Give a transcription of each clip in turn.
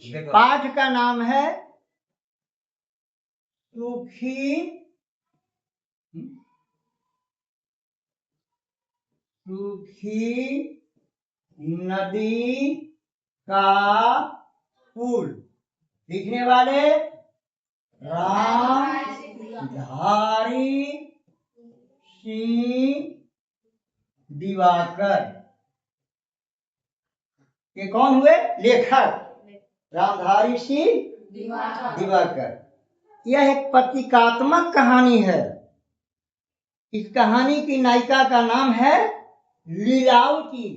पाठ का नाम है सूखी नदी का पुल। लिखने वाले रामधारी सिंह दिवाकर। ये कौन हुए? लेखक रामधारी सिंह दिवाकर। यह एक प्रतीकात्मक कहानी है। इस कहानी की नायिका का नाम है लीलावती।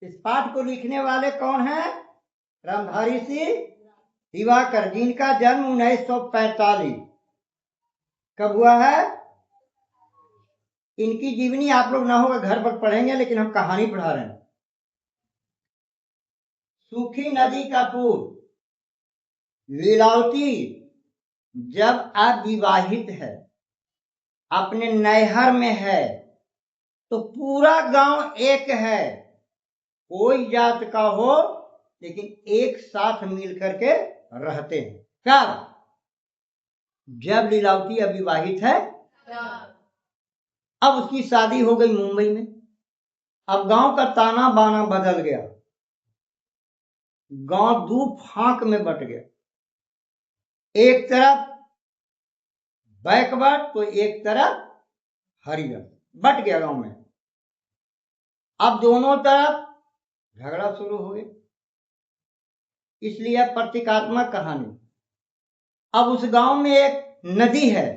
इस पाठ को लिखने वाले कौन हैं? रामधारी सिंह दिवाकर, जिनका जन्म 1945 कब हुआ है? इनकी जीवनी आप लोग ना होगा घर पर पढ़ेंगे, लेकिन हम कहानी पढ़ा रहे हैं। सूखी नदी का पुल। लीलावती जब अविवाहित है, अपने नैहर में है, तो पूरा गांव एक है, कोई जात का हो लेकिन एक साथ मिल करके रहते हैं। कब? जब लीलावती अविवाहित है। अब उसकी शादी हो गई मुंबई में। अब गांव का ताना बाना बदल गया, गांव दो फांक में बट गया। एक तरफ बैकवर्ड तो एक तरफ हरिजन, बट गया गांव में। अब दोनों तरफ झगड़ा शुरू हो गया, इसलिए प्रतीकात्मक कहानी। अब उस गांव में एक नदी है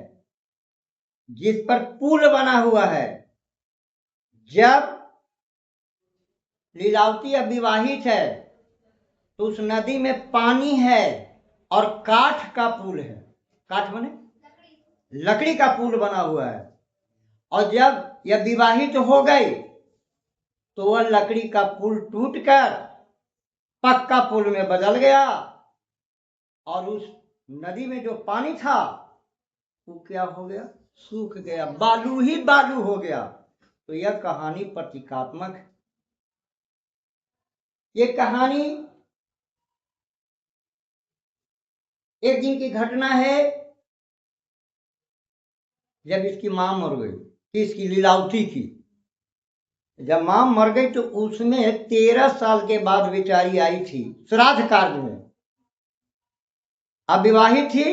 जिस पर पुल बना हुआ है। जब लीलावती अविवाहित है तो उस नदी में पानी है और काठ का पुल है। काठ बने लकड़ी का पुल बना हुआ है। और जब यह विवाहित हो गई तो वह लकड़ी का पुल टूटकर पक्का पुल में बदल गया, और उस नदी में जो पानी था वो क्या हो गया? सूख गया, बालू ही बालू हो गया। तो यह कहानी प्रतीकात्मक है। ये कहानी एक दिन की घटना है, जब इसकी मां मर गई। किसकी? लीलावती की। जब मां मर गई तो उसमें 13 साल के बाद बेचारी आई थी श्राद्ध कार्य में। अब विवाहित थी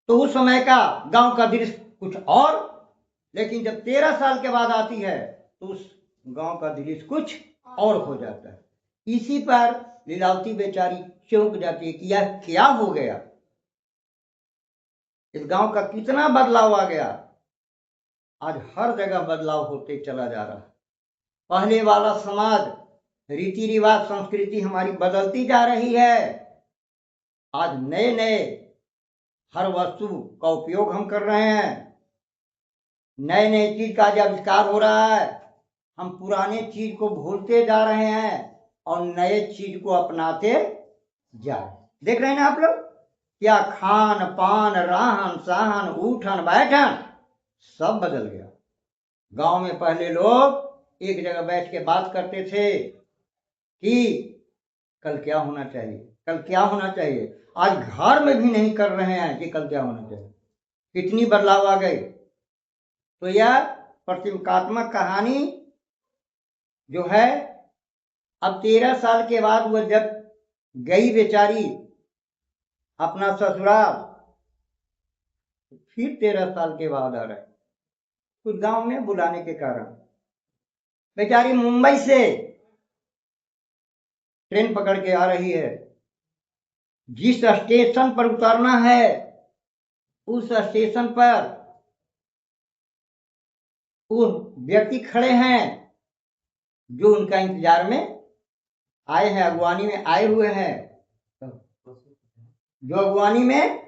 तो उस समय का गांव का दृश्य कुछ और, लेकिन जब 13 साल के बाद आती है तो उस गांव का दृश्य कुछ और हो जाता है। इसी पर लीलावती बेचारी चौंक जाती है कि यह क्या हो गया, इस गांव का कितना बदलाव आ गया। आज हर जगह बदलाव होते चला जा रहा है। पहले वाला समाज, रीति रिवाज, संस्कृति हमारी बदलती जा रही है। आज नए नए हर वस्तु का उपयोग हम कर रहे हैं, नए नए चीज का आविष्कार हो रहा है। हम पुराने चीज को भूलते जा रहे हैं और नए चीज को अपनाते जा रहे हैं। देख रहे हैं ना आप लोग, क्या खान पान, रहन सहन, उठन बैठन सब बदल गया। गांव में पहले लोग एक जगह बैठ के बात करते थे कि कल क्या होना चाहिए, कल क्या होना चाहिए। आज घर में भी नहीं कर रहे हैं कि कल क्या होना चाहिए। कितनी बदलाव आ गई। तो यह प्रतीकात्मक कहानी जो है, अब 13 साल के बाद वह जब गई बेचारी अपना ससुराल, फिर 13 साल के बाद आ रहे कुछ गांव में बुलाने के कारण। बेचारी मुंबई से ट्रेन पकड़ के आ रही है। जिस स्टेशन पर उतरना है उस स्टेशन पर वो व्यक्ति खड़े हैं जो उनका इंतजार में आए हैं, अगवानी में आए हुए हैं। जो अगवानी में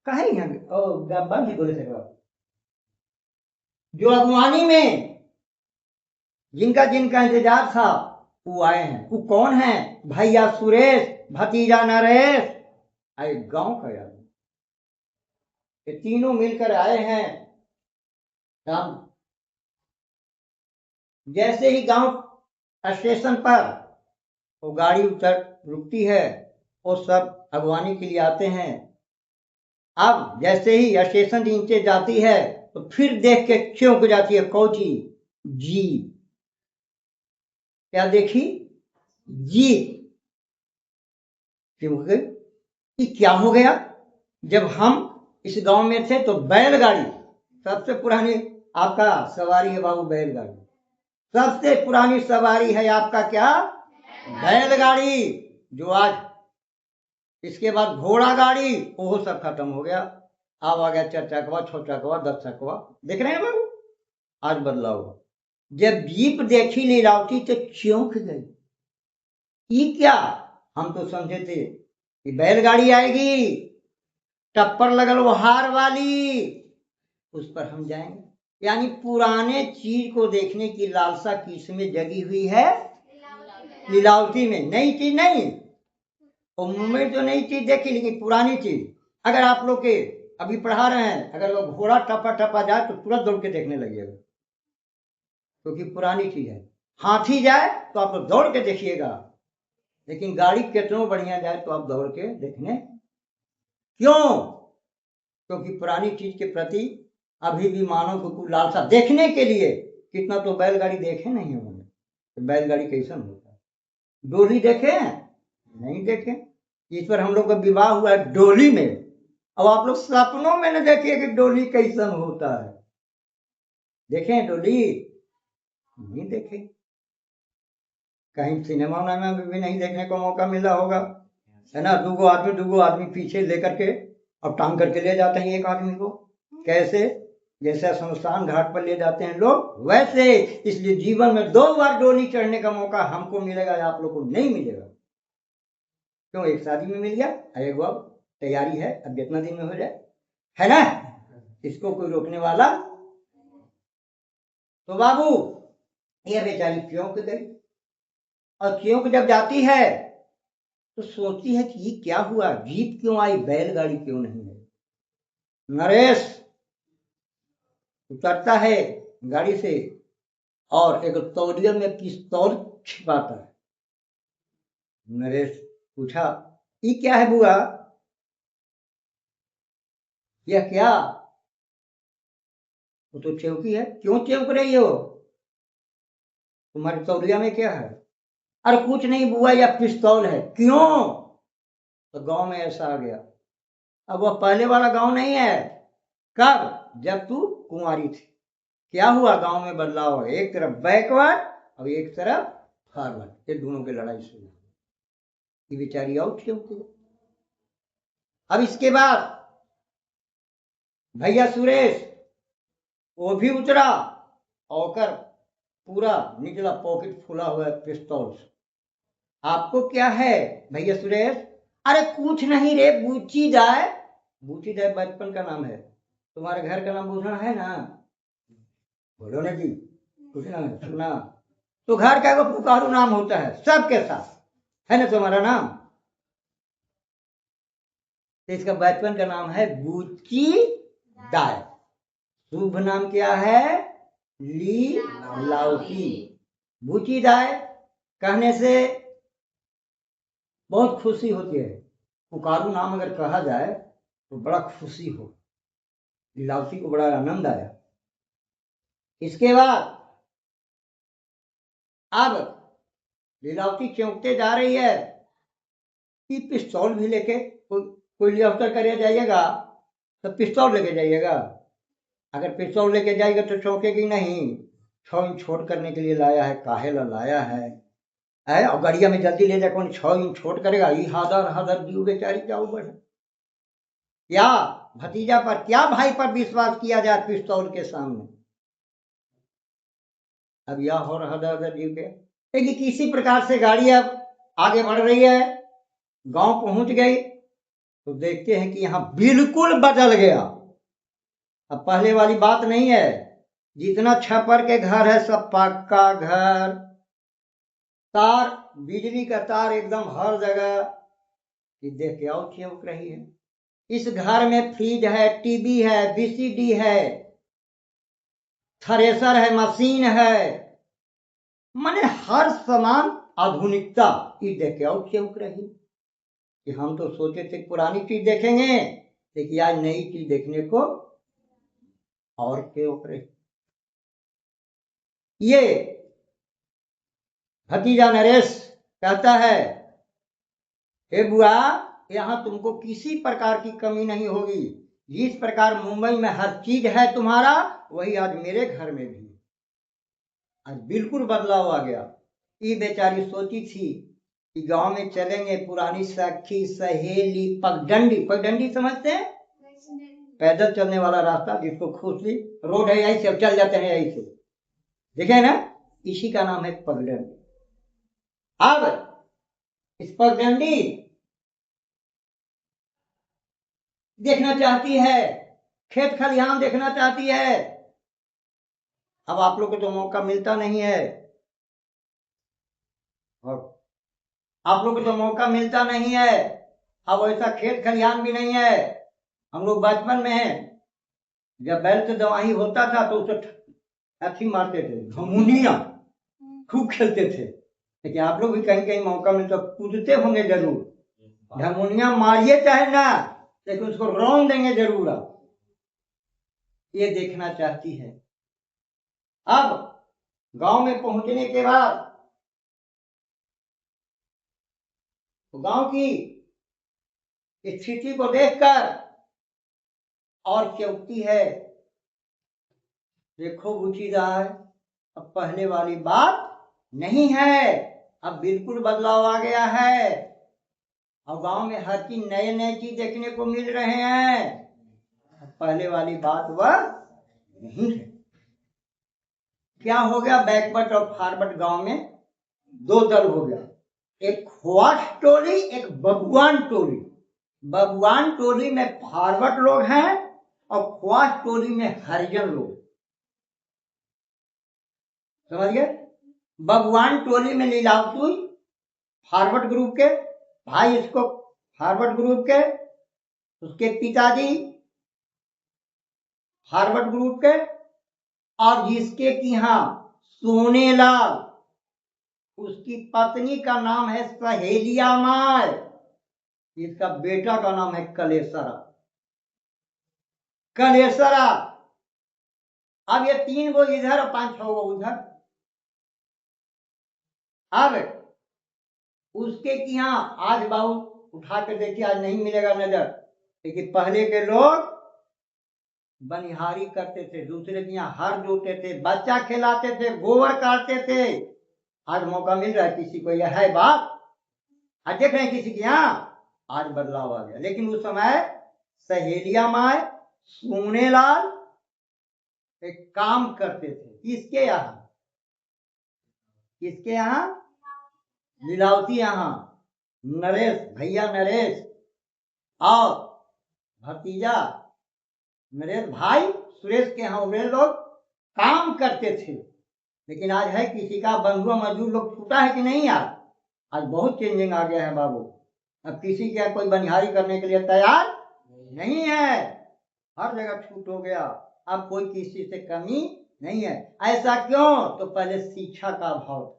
कहीं जो अगवानी में जिनका जिनका इंतजार था वो आए हैं। वो कौन है? भैया सुरेश, भतीजा नरेश, आए गांव का यार। ये तीनों मिलकर आए हैं। जैसे ही गांव स्टेशन पर वो गाड़ी उतर रुकती है, वो सब अगवानी के लिए आते हैं। अब जैसे ही स्टेशन नीचे जाती है तो फिर देख के चौंक जाती है। कौची? जीप। क्या देखी? जीप। क्यों? कि क्या हो गया? जब हम इस गांव में थे तो बैलगाड़ी सबसे पुरानी आपका सवारी है बाबू, बैलगाड़ी सबसे पुरानी सवारी है आपका क्या? बैलगाड़ी। जो आज इसके बाद घोड़ा गाड़ी वो सब खत्म हो गया। अब आ गया 4 चकवा, 6 चकवा, 10 चकवा। देख रहे हैं बाबू, आज बदलाव हुआ। जब जीप देखी लीलावती तो चौंक गई। ये क्या? हम तो समझे थे कि बैलगाड़ी आएगी, टप्पर लगल वो हार वाली, उस पर हम जाएंगे। यानी पुराने चीज को देखने की लालसा किसमें जगी हुई है? लीलावती में। नई चीज नहीं, उम्र तो नई चीज देखी, लेकिन पुरानी चीज। अगर आप लोग के अभी पढ़ा रहे हैं, अगर वो घोड़ा टपा टपा जाए तो तुरंत दौड़ के देखने लगिएगा, क्योंकि पुरानी चीज है। हाथी जाए तो आप लोग दौड़ के देखिएगा, लेकिन गाड़ी कितनों बढ़िया जाए तो आप दौड़ के देखने। क्यों? क्योंकि पुरानी चीज के प्रति अभी भी मानव को कुछ लालसा देखने के लिए। कितना तो बैलगाड़ी देखे नहीं उन्होंने, तो बैलगाड़ी कैसन होता है? डोली देखे हैं? नहीं देखे। इस पर हम लोग का विवाह हुआ है डोली में। अब आप लोग सपनों में न देखिए कि डोली कैसन होता है। देखे हैं डोली? नहीं देखे। कहीं सिनेमा में भी नहीं देखने को मौका मिला होगा, है ना? दूगो आदमी पीछे लेकर के अब टांग करके ले जाते हैं एक आदमी को। कैसे? जैसे शमशान घाट पर ले जाते हैं लोग, वैसे। इसलिए जीवन में 2 बार डोली चढ़ने का मौका हमको मिलेगा, आप लोग को नहीं मिलेगा। क्यों? एक शादी में मिल गया, एक अब तैयारी है, अब जितना दिन में हो जाए, है ना? इसको कोई रोकने वाला। तो बाबू ये बेचारी चौंक गई, और चौंक जब जाती है तो सोचती है कि ये क्या हुआ, जीप क्यों आई, बैलगाड़ी क्यों नहीं है। नरेश उतरता है गाड़ी से और एक तौलिया में पिस्तौल छिपाता है। नरेश पूछा, ये क्या है बुआ? यह क्या? वो तो चौकी है। क्यों चौंक रही हो? तुम्हारे तौलिया में क्या है? अरे कुछ नहीं बुआ, यह पिस्तौल है। क्यों? तो गांव में ऐसा आ गया। अब वह पहले वाला गांव नहीं है। कब? जब तू कुंवारी थी। क्या हुआ? गांव में बदलाव हो, एक तरफ बैकवर्ड और एक तरफ फॉरवर्ड, ये दोनों की लड़ाई शुरू। ये बेचारी आउट क्यों? अब इसके बाद भैया सुरेश वो भी उतरा, और पूरा निकला पॉकेट फुला हुआ है पिस्तौल से। आपको क्या है भैया सुरेश? अरे कुछ नहीं रे बूची दाय। बूची दाय बचपन का नाम है। तुम्हारे घर का नाम बूढ़ा है ना? बोलो ना जी, कुछ ना सुना तो घर का पुकारू नाम होता है सबके साथ, है ना तुम्हारा नाम? तो इसका बचपन का नाम है बूची दाय। शुभ नाम क्या है? ली लाउती। बूची दाय कहने से बहुत खुशी होती है। पुकारू नाम अगर कहा जाए तो बड़ा खुशी हो। लीलावती को बड़ा आनंद आया। इसके बाद अब लीलावती चौंकते जा रही है कि पिस्तौल भी लेके कोई लियाफ्तर करे जाइएगा तो पिस्तौल लेके जाइएगा। अगर पिस्तौल लेके जाएगा तो चौंकेगी नहीं। छोड़ करने के लिए लाया है, काहे ला लाया है और गड़िया में जल्दी ले जाए, कौन 6 इंच छोट करेगा? ये हादर हादर जीव बेचारी क्या ऊपर है। क्या भतीजा पर, क्या भाई पर विश्वास किया जाए पिस्तौल के सामने? अब यह हो रहा हादर जीव के। लेकिन किसी प्रकार से गाड़ी अब आगे बढ़ रही है, गांव पहुंच गई तो देखते हैं कि यहां बिल्कुल बदल गया। अब पहले वाली बात नहीं है, जितना छप्पर के घर है सब पक्का घर, तार बिजली का तार एकदम हर जगह। देख के आओ चौंक रही है। इस घर में फ्रिज है, टीवी है, VCD है, थ्रेसर है, मशीन है, माने हर सामान आधुनिकता। ये देख के आओ चौंक रही। कि हम तो सोचे थे पुरानी चीज देखेंगे, लेकिन आज नई चीज देखने को और के ऊपर ये भतीजा नरेश कहता है, हे बुआ, यहाँ तुमको किसी प्रकार की कमी नहीं होगी। जिस प्रकार मुंबई में हर चीज है तुम्हारा, वही आज मेरे घर में भी। आज बिल्कुल बदलाव आ गया। ये बेचारी सोची थी कि गांव में चलेंगे, पुरानी सखी सहेली पगडंडी, पगडंडी समझते हैं, पैदल चलने वाला रास्ता जिसको खुशी रोड है, यही से चल जाते हैं, यही से देखे ना, इसी का नाम है पगडंडी। अब इस पगडंडी देखना चाहती है, खेत खलिहान देखना चाहती है। अब आप लोग को तो मौका मिलता नहीं है, और आप लोग को तो मौका मिलता नहीं है। अब ऐसा खेत खलिहान भी नहीं है। हम लोग बचपन में हैं, जब बैल से दवाही होता था तो उसे अच्छी मारते थे, घमुनिया खूब खेलते थे। लेकिन आप लोग भी कहीं कहीं मौका मिलता कूदते होंगे जरूर। घमुनिया मारिए चाहे ना, लेकिन उसको रौन देंगे जरूर। आप ये देखना चाहती है। अब गांव में पहुंचने के बाद तो गांव की स्थिति को देखकर और चौंकती है। देखो बुचीदार, अब पहले वाली बात नहीं है, अब बिल्कुल बदलाव आ गया है। अब गांव में हर चीज नए नए चीज देखने को मिल रहे हैं। पहले वाली बात वह नहीं है। क्या हो गया, बैकवर्ड और फॉरवर्ड गांव में दो दल हो गया, एक ख्वास टोली, एक बबुआन टोली। बबुआन टोली में फॉरवर्ड लोग हैं और ख्वास टोली में हरिजन लोग, समझ गए। बबुआन टोली में लीलावती फॉरवर्ड ग्रुप के भाई, इसको फॉरवर्ड ग्रुप के, उसके पिताजी फॉरवर्ड ग्रुप के, और जिसके की यहाँ सोनेलाल, उसकी पत्नी का नाम है सहेलिया माय, इसका बेटा का नाम है कलेसरा। कलेसरा। अब ये 3 गो इधर और 5-6 गो उधर। अब उसके की यहाँ आज बाबू उठा के देखिए, आज नहीं मिलेगा नजर, लेकिन पहले के लोग बनिहारी करते थे, दूसरे के यहाँ हर जोते थे, बच्चा खिलाते थे, गोबर काटते थे। आज मौका मिल रहा है किसी को, यह है बात। आज देख रहे हैं किसी के यहाँ आज बदलाव आ गया। लेकिन उस समय सहेलिया माए सोनेलाल एक काम करते थे, किसके यहाँ, किसके यहाँ, लीलावती यहाँ। नरेश, भैया नरेश और भतीजा नरेश भाई सुरेश के यहाँ वे लोग काम करते थे। लेकिन आज है किसी का बंधुआ मजदूर लोग छूटा है कि नहीं। आज बहुत चेंजिंग आ गया है बाबू। अब किसी के कोई बनिहारी करने के लिए तैयार नहीं है, हर जगह छूट हो गया। अब कोई किसी से कमी नहीं है। ऐसा क्यों, तो पहले शिक्षा का अभाव था,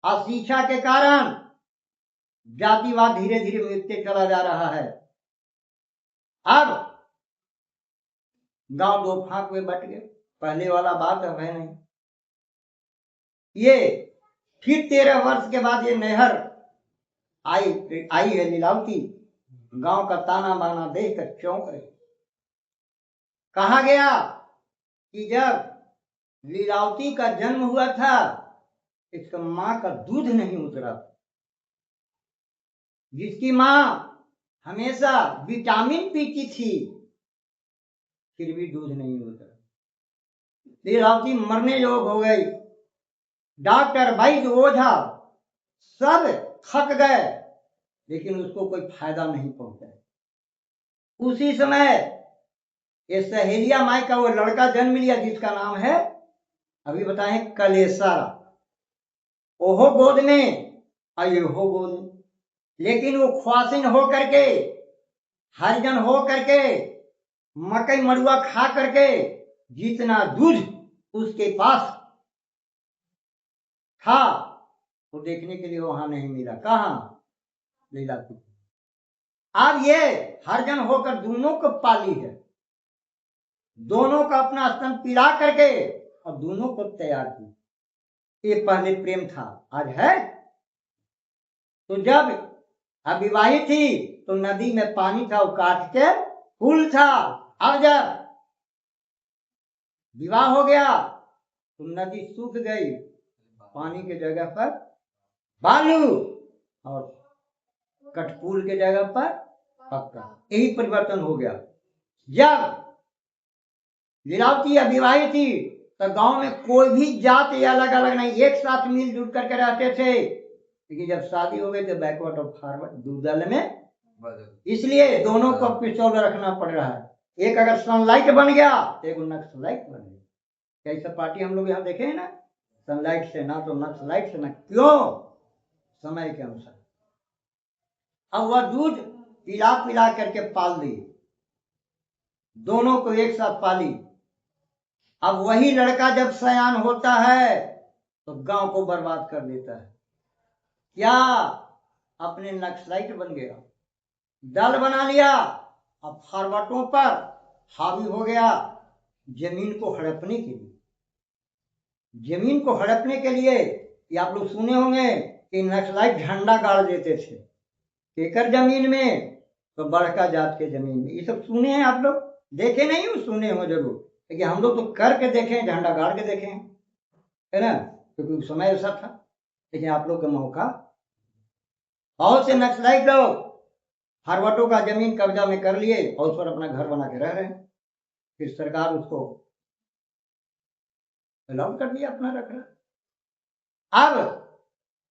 और शिक्षा के कारण जातिवाद धीरे धीरे मिटते चला जा रहा है। अब गांव दो फांक में बट गए, पहले वाला बात अब है नहीं। ये फिर 13 वर्ष के बाद ये नहर आई है लीलावती। गांव का ताना बाना देखकर चौंक रहे। कहा गया कि जब लीलावती का जन्म हुआ था, इसका मां का दूध नहीं उतरा, जिसकी मां हमेशा विटामिन पीती थी, फिर भी दूध नहीं उतरा। लीलावती मरने योग हो गई। डॉक्टर, वैद्य, ओझा सब थक गए, लेकिन उसको कोई फायदा नहीं पहुंचा। उसी समय ये सहेलिया माई का वो लड़का जन्म लिया, जिसका नाम है अभी बताएं कलेसरा। ओहो गोद में और ये हो गोद में, लेकिन वो ख्वासिन हो करके, हरिजन हो करके, मकई मड़ुआ खा करके जितना दूध उसके पास था वो देखने के लिए वहां नहीं मिला। कहां, लीलावती। अब ये हरिजन होकर दोनों को पाली है, दोनों का अपना स्तन पिला करके और दोनों को तैयार की। ये पहले प्रेम था, आज है। तो जब अविवाहित थी तो नदी में पानी था, वो काट के फूल था। अब जब विवाह हो गया तो नदी सूख गई, पानी के जगह पर बालू और कठपुल के जगह पर पक्का। यही परिवर्तन हो गया। जब लीलावती अविवाहित थी तो गांव में कोई भी जाति अलग अलग नहीं, एक साथ मिलजुल करके रहते थे। लेकिन जब शादी हो गई तो बैकवर्ड और फॉरवर्ड दूसरे में, इसलिए दोनों को पिछोड़ रखना पड़ रहा है। एक अगर सनलाइट बन गया तो एक नक्सलाइट बन गया। कैसा पार्टी हम लोग यहाँ देखे हैं ना, सनलाइट से ना तो नक्सलाइट से ना। क्यों? समय के अनुसार। अब वह दूध पिला पिला करके पाल दी, दोनों को एक साथ पाली। अब वही लड़का जब सयान होता है तो गांव को बर्बाद कर देता है। क्या? अपने नक्सलाइट बन गया, दल बना लिया, अब फारवर्टों पर हावी हो गया। जमीन को हड़पने के लिए, जमीन को हड़पने के लिए ये आप लोग सुने होंगे कि नक्सलाइट झंडा गाड़ देते थे, केकर जमीन में? तो बड़का जात के जमीन में। ये सब सुने हैं आप लोग, देखे नहीं हो? सुने हो जरूर, लेकिन हम लोग तो करके देखे, झंडा गाड़ के देखे हैं, है ना, क्योंकि उस समय ऐसा था। लेकिन आप लोग का मौका, बहुत से नक्सलाइट लोग फारवर्टों का जमीन कब्जा में कर लिए और उस पर अपना घर बना के रह रहे हैं। फिर सरकार उसको अलाउ कर दिया, अपना रख रहा।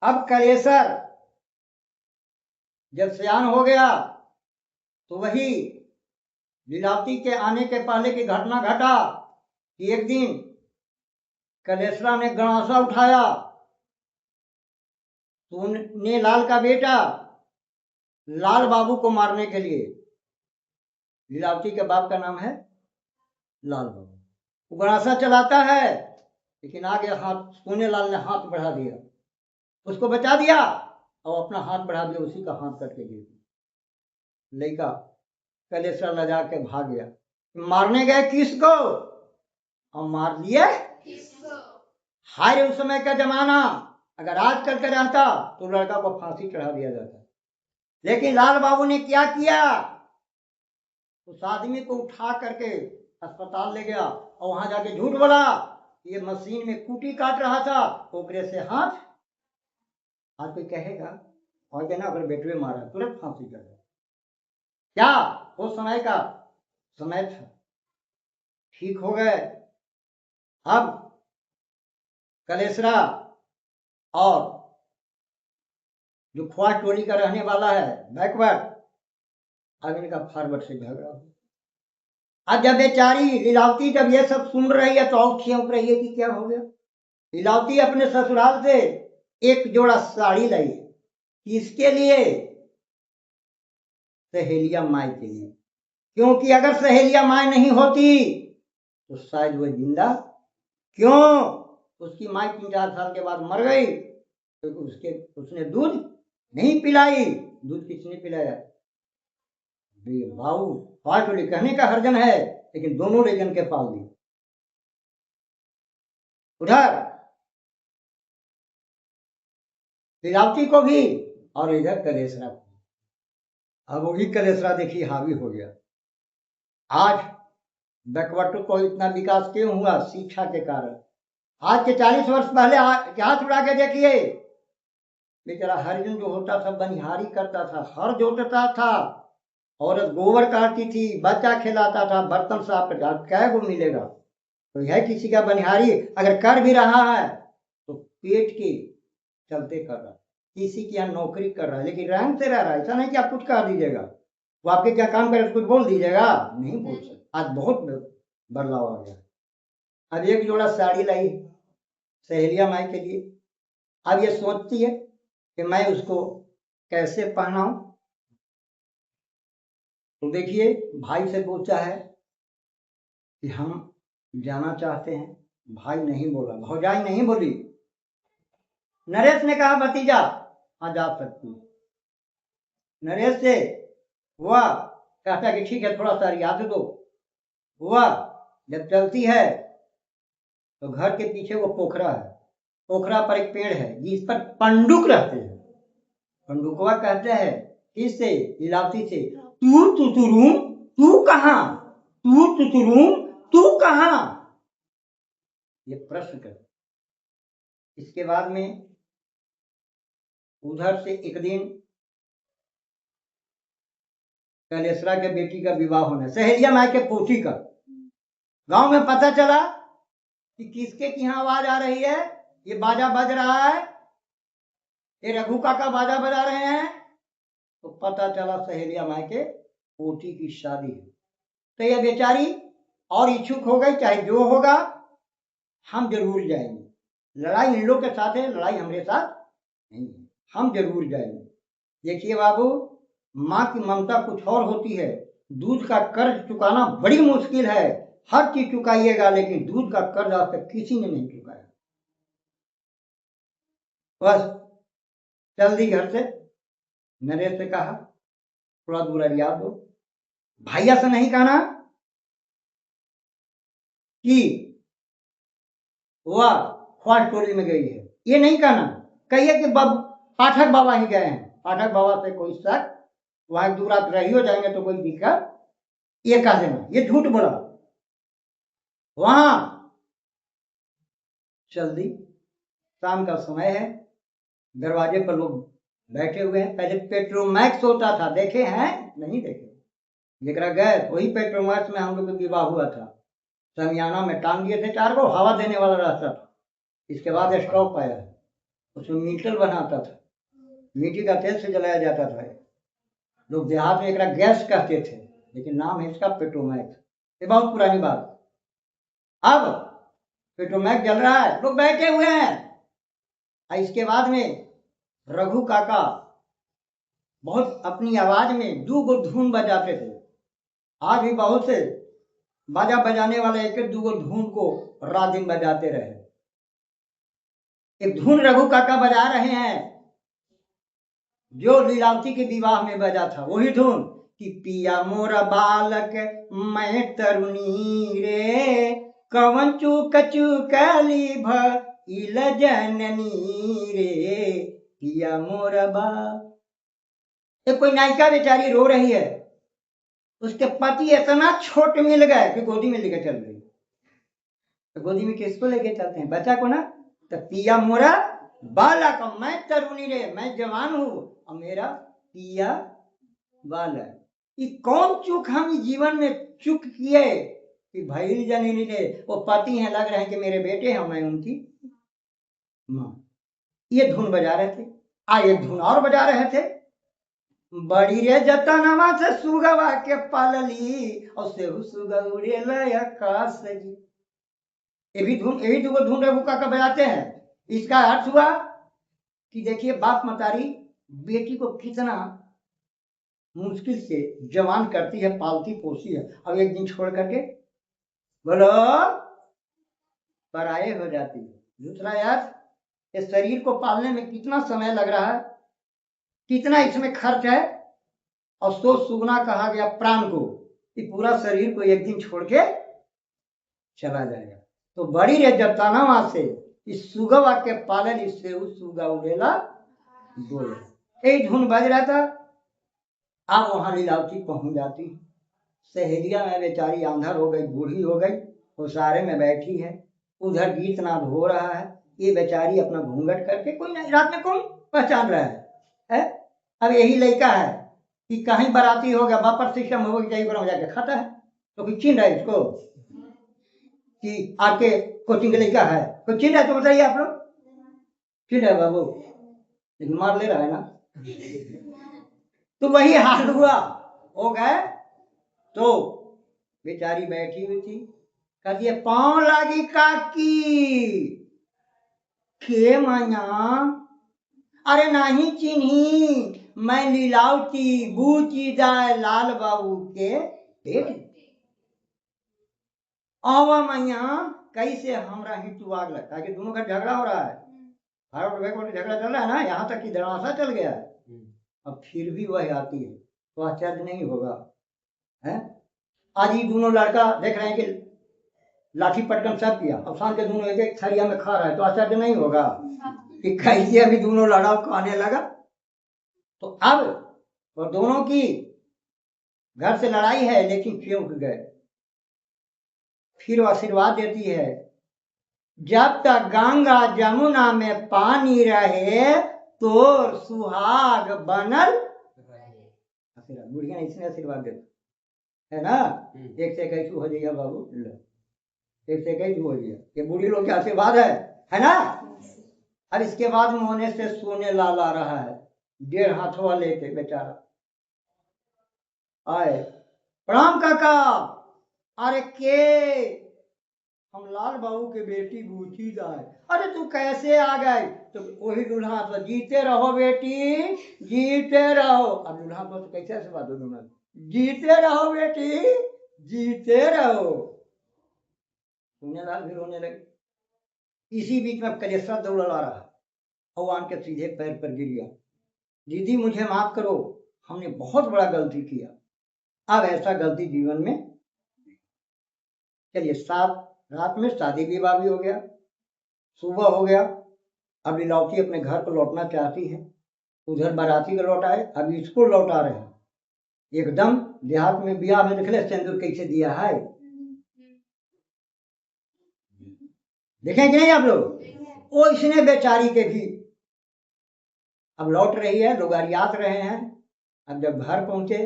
अब कलेसर जब सयान हो गया तो वही लीलावती के आने के पहले की घटना घटा कि एक दिन कलेसरा ने गणासा उठाया। तो लाल का बेटा लाल बाबू को मारने के लिए, लीलावती के बाप का नाम है लाल बाबू, वो गणासा चलाता है, लेकिन आगे हाथ सोने लाल ने हाथ बढ़ा दिया, उसको बचा दिया और अपना हाथ बढ़ा दिया, उसी का हाथ करके दे दिया। लड़का कलेसरा लजा के भाग गया। मारने गए किसको और मार दिए किसको? हाय उस समय का जमाना, अगर आज कल का रहता तो लड़का को फांसी चढ़ा दिया जाता। लेकिन लाल बाबू ने क्या किया? उस आदमी को उठा करके अस्पताल ले गया और वहां जाके झूठ बोला, ये मशीन में कुटी काट रहा था, ओकरे से हाथ। आज कोई कहेगा और कहना अगर बेटवे मारा तुरंत फांसी कर दो। क्या वो समय का समय था? ठीक हो गए। अब कलेसरा और जो ख्वास टोली का रहने वाला है बैकवर्ड, अब इनका फॉरवर्ड से झगड़ा हो। अब जब बेचारी लीलावती जब ये सब सुन रही है तो और खियौक रही है कि क्या हो गया। लीलावती अपने ससुराल से एक जोड़ा साड़ी लाई, किसके लिए? सहेलिया माई के लिए। क्योंकि अगर सहेलिया माई नहीं होती तो शायद वह जिंदा। क्यों? उसकी माई 3-4 साल के बाद मर गई, तो उसने दूध नहीं पिलाई। दूध किसने पिलाया? भाऊ फाटोली कहने का हर्जन है, लेकिन दोनों रीजन के पाल दी। उधर लीलावती को भी और इधर कलेसरा को। अब वही कलेसरा देखिए हावी हो गया। आज बैकवर्ड को इतना विकास क्यों हुआ? शिक्षा के कारण। आज के 40 वर्ष पहले इतिहास उड़ा के देखिए, बेचारा हरिजन जो होता था बनिहारी करता था, हर जोतता था, औरत गोबर काटती थी, बच्चा खिलाता था, बर्तन साफ करता। क्या वो मिलेगा? तो यह किसी का बनिहारी अगर कर भी रहा है तो पेट के चलते कर रहा, किसी की यहाँ नौकरी कर रहा है, लेकिन रैंक से रह रहा है। ऐसा नहीं कि आप कुछ कह दीजिएगा, वो आपके क्या काम करे कुछ बोल दीजिएगा, नहीं बोल सकते। आज बहुत बदलाव आ गया। अब एक जोड़ा साड़ी लाई सहेलिया माई के लिए। अब ये सोचती है कि मैं उसको कैसे पहनाऊं। तो देखिए भाई से पूछा है कि हम जाना चाहते हैं, भाई नहीं बोला, भौजाई नहीं बोली। नरेश ने कहा भतीजा हाँ जा सकती। नरेश से हुआ, कहता कि ठीक है थोड़ा सा याद दो। हुआ, जब चलती है तो घर के पीछे वो पोखरा है, पोखरा पर एक पेड़ है जिस पर पंडुक रहते हैं। पंडुकवा कहते हैं इससे लीलावती से, तू तुतुरूम, तू कहाँ, तू तुतुरूम, तू कहाँ, ये प्रश्न कर। इसके बाद में उधर से एक दिन कैलेसरा के बेटी का विवाह होना, सहेलिया माई के पोती का। गांव में पता चला कि किसके की यहाँ आवाज आ रही है, ये बाजा बज रहा है, ये रघु काका बाजा बजा रहे हैं। तो पता चला सहेलिया माई के पोती की शादी है। तो ये बेचारी और इच्छुक हो गई, चाहे जो होगा हम जरूर जाएंगे, लड़ाई इन लोग के साथ है, लड़ाई हमारे साथ नहीं है, हम जरूर जाएंगे। देखिए बाबू, माँ की ममता कुछ और होती है। दूध का कर्ज चुकाना बड़ी मुश्किल है, हर चीज चुकाइएगा, लेकिन दूध का कर्ज आज तक किसी ने नहीं चुकाया। बस चल दी घर से। नरेश से कहा थोड़ा दूर याद दो, भैया से नहीं कहना कि वह ख्वास टोली में गई है, ये नहीं कहना। कहिए कि पाठक बाबा ही गए हैं, पाठक बाबा से कोई शक, वहां दूर रात रही हो जाएंगे तो कोई दिक्कत, ये कह देना, ये झूठ बोला। वहां चल दी, शाम का समय है, दरवाजे पर लोग बैठे हुए हैं। पहले पेट्रोमैक्स होता था, देखे हैं? नहीं देखे। जरा गए वही पेट्रोमैक्स में हम लोग का विवाह हुआ था। समियाना में टांग दिए थे 4 को, हवा देने वाला रहता था। इसके बाद स्टॉप आया, उसमें मीटर बनाता था, मिट्टी का तेल से जलाया जाता था। लोग देहात में एक गैस कहते थे, लेकिन नाम है इसका पेट्रोमैक्स। ये बहुत पुरानी बात। अब पेट्रोमैक्स जल रहा है, लोग बैठे हुए हैं। इसके बाद में रघु काका बहुत अपनी आवाज में 2 गो धुन बजाते थे। आज भी बहुत से बाजा बजाने वाले एक 2 गो धुन को रात दिन बजाते रहे। एक धुन रघु काका बजा रहे हैं जो लीलावती के विवाह में बजा था, वही धुन कि पिया मोरा बालक मैं तरुणी रे, कवन चूक चूकली भइल जननी रे, पिया मोरा बाल। ये कोई नायिका बेचारी रो रही है, उसके पति इतना छोट मिल गए कि गोदी में लेकर चल रही। तो गोदी में किसको लेके चलते हैं? बच्चा को ना। तो पिया मोरा बालक मैं तरुणी रे, मैं जवान हूं और मेरा पिया बालक। ये कौन चूक हम जीवन में चूक किए कि भैल जननी ने, वो पति हैं, लग रहे हैं कि मेरे बेटे हैं, मैं उनकी मां। ये धुन बजा रहे थे। एक धुन और बजा रहे थे, बड़ी रे जतनवा से सुगवा के पालली और से सुगा उड़े आकाश जी। ये भी धुन, यही 2 गो धुन रघु काका बजाते हैं। इसका अर्थ हुआ कि देखिए बाप मतारी बेटी को कितना मुश्किल से जवान करती है, पालती पोसी है, अब एक दिन छोड़ करके बोलो पराये हो जाती है। दूसरा यार, इस शरीर को पालने में कितना समय लग रहा है, कितना इसमें खर्च है, और सो सुगना कहा गया प्राण को, कि पूरा शरीर को एक दिन छोड़ के चला जाएगा। तो बड़ी रे जताना वहां से इस सुगवा के पालन, इससे उस सुगा उड़ेला बोले। यही धुन बज रहा था। अब वहां लीलावती पहुंच जाती, सहेलिया में बेचारी आंधर हो गई, बूढ़ी हो गई, उसारे में बैठी है, उधर गीतनाद हो रहा है, ये बेचारी अपना घूंघट करके, कोई नहीं रात में कौन पहचान रहा है? अब यही लड़का है कि कहीं बराती हो गया, वापर सिस्टम हो गई, जाके खाता है, तो कोई चिन्ह है इसको कि आके कोचिंग लड़का है? कोई चिन्ह है तो बताइए आप लोग। चिन्ह है बाबू, मार ले रहा है ना। तो वही हाल हुआ, हो गए। तो बेचारी बैठी हुई थी, कहती है पाँव लागी काकी के माया, अरे नहीं चिन्ही, मैं लीलावती बूची जाए लाल बाबू के बेटी। आवा मैया कैसे हमरा ही तू आग लगता है कि दोनों का झगड़ा हो रहा है, झगड़ा चल रहा है ना, यहाँ तक कि धड़ासा चल गया है। अब फिर भी वह आती है, तो आश्चर्य नहीं होगा है। आज ये दोनों लड़का देख रहे हैं कि लाठी पटकन सब किया, अब शाम के दोनों एक एक थरिया में खा रहा है, तो आश्चर्य नहीं होगा कि कैसे अभी दोनों लड़ाव खाने लगा। तो अब वो दोनों की घर से लड़ाई है, लेकिन चूक गए। फिर वो आशीर्वाद देती है, जब तक गंगा जमुना में पानी रहे तो सुहाग बनल। बुढ़िया इसने आशीर्वाद देता है ना, एक से कैसू हो जाइए बाबू, एक से कैसू हो जाइए, ये बूढ़ी लोग के आशीर्वाद है ना। और इसके बाद मोहने से सोने लाल आ रहा है, 1.5 हाथों लेके बेचारा आए, प्रणाम काका। अरे के हम लाल बाबू के बेटी बूची जाए। अरे तू कैसे आ गए? तो वही दूल्हा तो जीते रहो बेटी, जीते रहो। अब दूल्हा तो कैसे से बात हो, जीते रहो बेटी, जीते रहो। लाल भी रोने लगे। इसी बीच में कलेसरा दौड़ ला रहा, भगवान के सीधे पैर पर गिर गया। दीदी मुझे माफ करो, हमने बहुत बड़ा गलती किया, अब ऐसा गलती जीवन में। चलिए रात में शादी विवाह भी हो गया, सुबह हो गया। अब लीलावती अपने घर को लौटना चाहती है, उधर बाराती को लौटाए, अब इसको लौटा रहे हैं। एकदम देहात में ब्याह में निकले, सिंदूर कैसे दिया है देखें कि नहीं आप लोग? वो इसने बेचारी के भी अब लौट रही है, लोग याद रहे हैं। अब जब घर पहुंचे,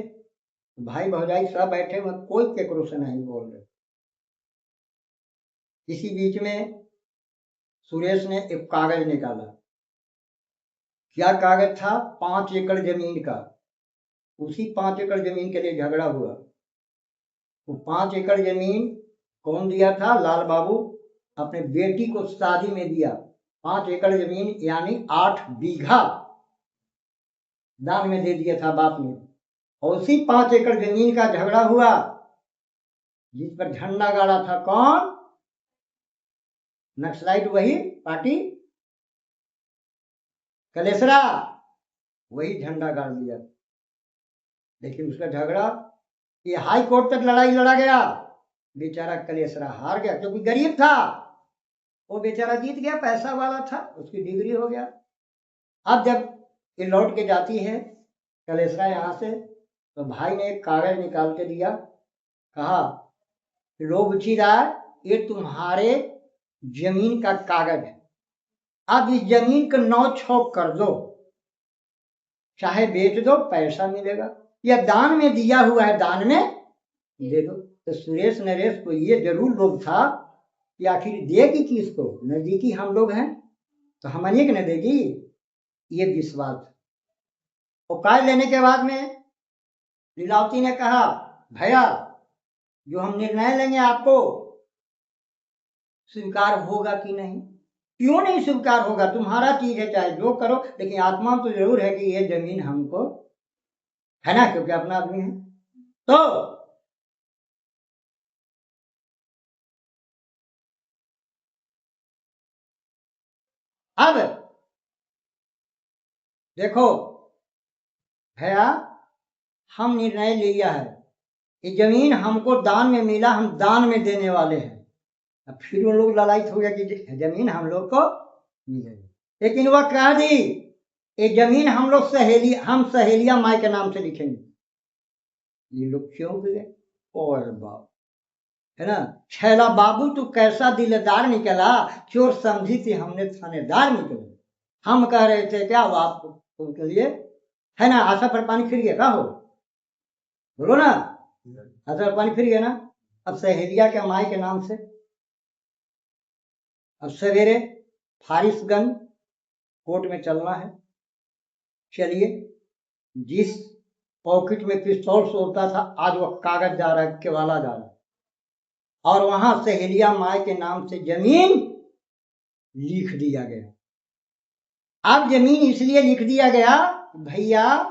भाई भौजाई सब बैठे हुए, कोई केकरो से नहीं बोल रहे। इसी बीच में सुरेश ने एक कागज निकाला। क्या कागज था? 5 एकड़ जमीन का। उसी 5 एकड़ जमीन के लिए झगड़ा हुआ। वो 5 एकड़ जमीन कौन दिया था? लाल बाबू अपने बेटी को शादी में दिया। 5 एकड़ जमीन यानी 8 बीघा दान में दे दिया था बाप ने। और उसी 5 एकड़ जमीन का झगड़ा हुआ, जिस पर झंडा गाड़ा था कौन? नक्सलाइट, वही पार्टी कलेसरा, वही झंडा गाड़ दिया। लेकिन उसका झगड़ा ये हाई कोर्ट तक लड़ाई लड़ा गया। बेचारा कलेसरा हार गया, क्योंकि गरीब था। वो बेचारा जीत गया, पैसा वाला था, उसकी डिग्री हो गया। अब जब ये लौट के जाती है कलेसरा यहाँ से, तो भाई ने एक कागज निकाल के दिया, कहा लो बुची राय, ये तुम्हारे जमीन का कागज है, अब इस जमीन को 9 छौक कर दो, चाहे बेच दो पैसा मिलेगा, या दान में दिया हुआ है दान में दे दो। तो सुरेश नरेश को ये जरूर लोभ था कि आखिर देगी किसको, नजदीकी हम लोग हैं तो हमने कि न देगी, ये विश्वास। वो कागज लेने के बाद में लीलावती ने कहा, भैया जो हम निर्णय लेंगे आपको स्वीकार होगा कि नहीं? क्यों नहीं स्वीकार होगा, तुम्हारा चीज है, चाहे जो करो, लेकिन आत्मा तो जरूर है कि ये जमीन हमको है ना, क्योंकि अपना आदमी है। तो अब देखो भैया, हम निर्णय लिया है, ये जमीन हमको दान में मिला, हम दान में देने वाले हैं। अब फिर वो लोग ललायित हो गया कि जमीन हम लोग को मिलेगी, लेकिन वह कह दी ये जमीन हम लोग सहेलिया माई के नाम से लिखेंगे। ये लोग क्यों गए? और बाप है ना, छैला बाबू तू कैसा दिलदार निकला, चोर समझी थी हमने थानेदार निकले। हम कह रहे थे क्या वो आपको उनके लिए है ना, आशा पर पानी फिर गया का हो, बोलो ना, आशा पर पानी फिर गया ना। अब सहेलिया के माई के नाम से अब सवेरे फारिसगंज कोर्ट में चलना है। चलिए, जिस पॉकेट में पिस्तौल सोता था, आज वह कागज जा रहा है, केवाला जा रहा है, और वहां सहेलिया माई के नाम से जमीन लिख दिया गया। अब जमीन इसलिए लिख दिया गया, भैया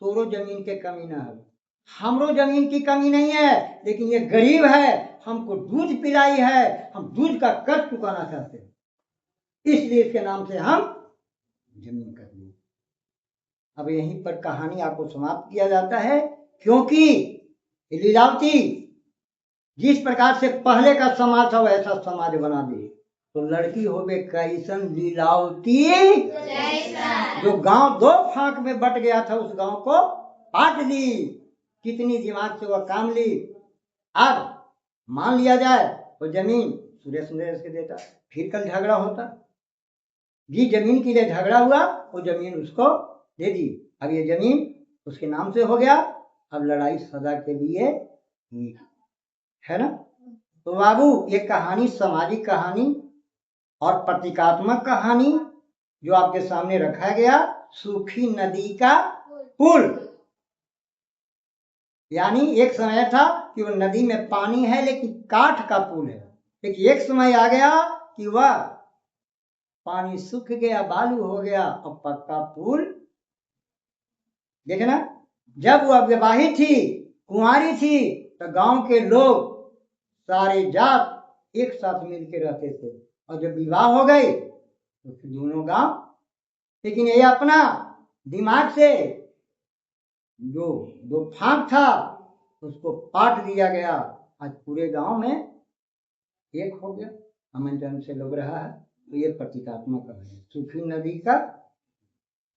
तोरो जमीन के कमी ना है, हमरो जमीन की कमी नहीं है, लेकिन ये गरीब है, हमको दूध पिलाई है, हम दूध का कर्ज चुकाना चाहते हैं, इसलिए इसके नाम से हम जमीन कर ली। अब यहीं पर कहानी आपको समाप्त किया जाता है, क्योंकि लीलावती जिस प्रकार से पहले का समाज था वैसा समाज बना दे। तो लड़की होवे कैसन लीलावती, जो गांव दो फाक में बट गया था उस गांव को बांट ली। कितनी दिमाग से वह काम ली। अब मान लिया जाए वो जमीन सुरेश नरेश के देता, फिर कल झगड़ा होता, जिस जमीन के लिए झगड़ा हुआ वो जमीन उसको दे दी। अब ये जमीन उसके नाम से हो गया। अब लड़ाई सदा के लिए है ना। तो बाबू ये कहानी सामाजिक कहानी और प्रतीकात्मक कहानी जो आपके सामने रखा गया, सूखी नदी का पुल। यानी एक समय था कि वो नदी में पानी है लेकिन काठ का पुल है, लेकिन एक समय आ गया कि वह पानी सूख गया, बालू हो गया और पक्का पुल। देखना, जब वह विवाहित थी, कुंवारी थी, तो गांव के लोग सारे जात एक साथ मिलकर रहते थे, और जब विवाह हो गए तो फिर दोनों गांव। लेकिन ये अपना दिमाग से जो दो फांक था उसको पाट दिया गया। आज पूरे गांव में एक हो गया, अमन जन से लोग रहा है। तो ये प्रतीकात्मक है सूखी नदी का